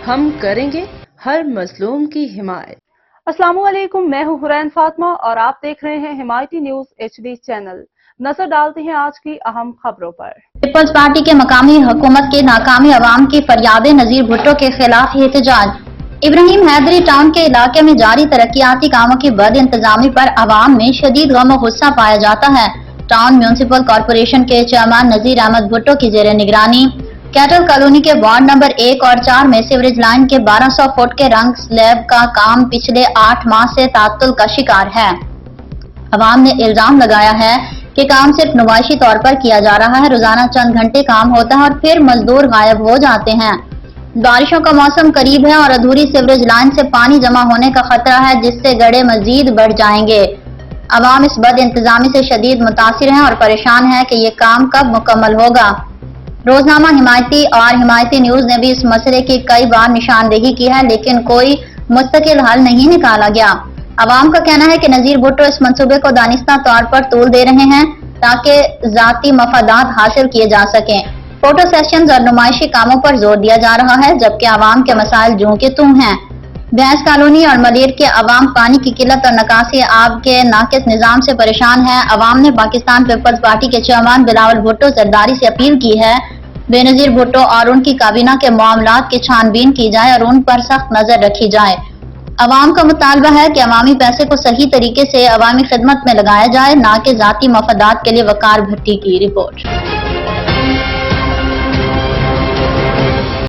ہم کریں گے ہر مظلوم کی حمایت۔ السلام علیکم، میں ہوں حرین فاطمہ اور آپ دیکھ رہے ہیں حمایتی نیوز HD چینل۔ نظر ڈالتے ہیں آج کی اہم خبروں پر۔ پیپلز پارٹی کے مقامی حکومت کے ناکامی، عوام کی فریادیں، نذیر بھٹو کے خلاف احتجاج۔ ابراہیم حیدری ٹاؤن کے علاقے میں جاری ترقیاتی کاموں کی بد انتظامی پر عوام میں شدید غم و غصہ پایا جاتا ہے۔ ٹاؤن میونسپل کارپوریشن کے چیئرمین نذیر احمد بھٹو کی زیر نگرانی کیٹل کالونی کے وارڈ نمبر 1 اور 4 میں سیوریج لائن کے 1200 فٹ کے رنگ سلیب کا کام پچھلے 8 ماہ سے تعطل کا شکار ہے۔ عوام نے الزام لگایا ہے کہ کام صرف نمائشی طور پر کیا جا رہا ہے، روزانہ چند گھنٹے کام ہوتا ہے اور پھر مزدور غائب ہو جاتے ہیں۔ بارشوں کا موسم قریب ہے اور ادھوری سیوریج لائن سے پانی جمع ہونے کا خطرہ ہے، جس سے گڑھے مزید بڑھ جائیں گے۔ عوام اس بد انتظامی سے شدید متاثر ہیں اور پریشان ہے کہ یہ کام کب مکمل ہوگا۔ روزنامہ حمایتی اور حمایتی نیوز نے بھی اس مسئلے کی کئی بار نشاندہی کی ہے، لیکن کوئی مستقل حل نہیں نکالا گیا۔ عوام کا کہنا ہے کہ نذیر بھٹو اس منصوبے کو دانستہ طور پر طول دے رہے ہیں تاکہ ذاتی مفادات حاصل کیے جا سکیں۔ فوٹو سیشنز اور نمائشی کاموں پر زور دیا جا رہا ہے، جبکہ عوام کے مسائل جوں کے توں ہیں۔ بھینس کالونی اور ملیر کے عوام پانی کی قلت اور نکاسی آب کے ناقص نظام سے پریشان ہے۔ عوام نے پاکستان پیپلز پارٹی کے چیئرمین بلاول بھٹو زرداری سے اپیل کی ہے بے نظیر بھٹو اور ان کی کابینہ کے معاملات کی چھان بین کی جائے اور ان پر سخت نظر رکھی جائے۔ عوام کا مطالبہ ہے کہ عوامی پیسے کو صحیح طریقے سے عوامی خدمت میں لگایا جائے، نہ کہ ذاتی مفادات کے لیے۔ وقار بھٹی کی رپورٹ۔